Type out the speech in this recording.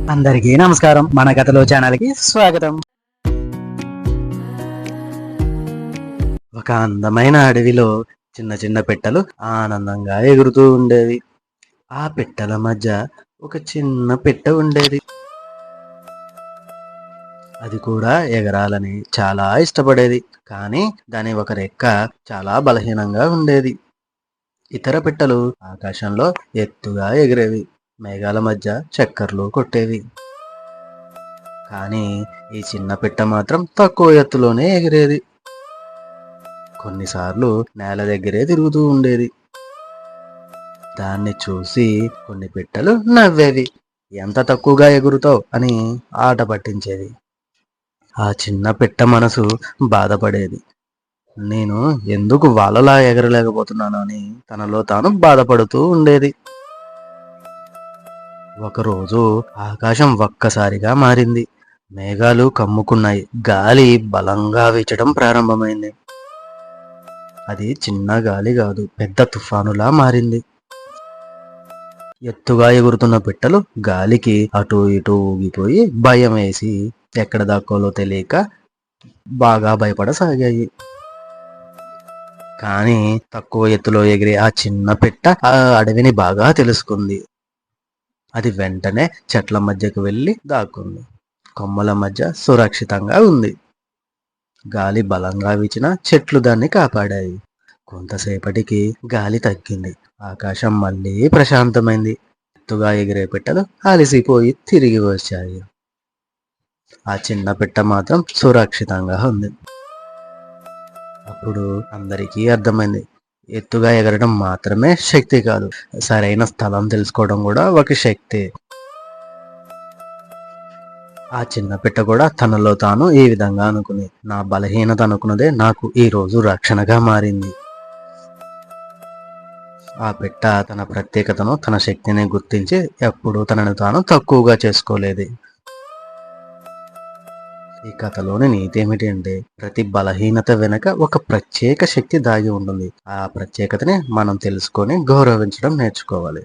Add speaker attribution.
Speaker 1: అందరికీ నమస్కారం. మన కథలో ఛానల్కి స్వాగతం. ఒక అందమైన అడవిలో చిన్న చిన్న పెట్టలు ఆనందంగా ఎగురుతూ ఉండేవి. ఆ పెట్టల మధ్య ఒక చిన్న పెట్ట ఉండేది. అది కూడా ఎగరాలని చాలా ఇష్టపడేది. కానీ దాని ఒక రెక్క చాలా బలహీనంగా ఉండేది. ఇతర పెట్టలు ఆకాశంలో ఎత్తుగా ఎగిరేవి, మేఘాల మధ్య చక్కర్లు కొట్టేవి. కానీ ఈ చిన్న పిట్ట మాత్రం తక్కువ ఎత్తులోనే ఎగిరేది. కొన్నిసార్లు నేల దగ్గరే తిరుగుతూ ఉండేది. దాన్ని చూసి కొన్ని పిట్టలు నవ్వేవి. ఎంత తక్కువగా ఎగురుతావు అని ఆట పట్టించేది. ఆ చిన్న పిట్ట మనసు బాధపడేది. నేను ఎందుకు వాళ్ళలా ఎగరలేకపోతున్నాను అని తనలో తాను బాధపడుతూ ఉండేది. ఒకరోజు ఆకాశం ఒక్కసారిగా మారింది. మేఘాలు కమ్ముకున్నాయి. గాలి బలంగా వీచడం ప్రారంభమైంది. అది చిన్న గాలి కాదు, పెద్ద తుఫానులా మారింది. ఎత్తుగా ఎగురుతున్న పిట్టలు గాలికి అటు ఇటు ఊగిపోయి భయం వేసి ఎక్కడ దాక్కోలో తెలియక బాగా భయపడసాగాయి. కానీ తక్కువ ఎత్తులో ఎగిరే ఆ చిన్న పిట్ట ఆ అడవిని బాగా తెలుసుకుంది. అది వెంటనే చెట్ల మధ్యకు వెళ్ళి దాక్కుంది. కొమ్మల మధ్య సురక్షితంగా ఉంది. గాలి బలంగా వీచిన చెట్లు దాన్ని కాపాడాయి. కొంతసేపటికి గాలి తగ్గింది. ఆకాశం మళ్ళీ ప్రశాంతమైంది. ఎత్తుగా ఎగిరే పిట్టలు అలసిపోయి తిరిగి వచ్చాయి. ఆ చిన్న పిట్ట మాత్రం సురక్షితంగా ఉంది. అప్పుడు అందరికీ అర్థమైంది, ఎత్తుగా ఎగరడం మాత్రమే శక్తి కాదు, సరైన స్థలం తెలుసుకోవడం కూడా ఒక శక్తి. ఆ చిన్న పిట్ట కూడా తనలో తాను ఈ విధంగా అనుకుని, నా బలహీనత అనుకున్నదే నాకు ఈ రోజు రక్షణగా మారింది. ఆ పిట్ట తన ప్రత్యేకతను, తన శక్తిని గుర్తించి ఎప్పుడూ తనను తాను తక్కువగా చేసుకోలేదు. ఈ కథలోని నీతి ఏమిటి అంటే, ప్రతి బలహీనత వెనుక ఒక ప్రత్యేక శక్తి దాగి ఉంటుంది. ఆ ప్రత్యేకతని మనం తెలుసుకొని గౌరవించడం నేర్చుకోవాలి.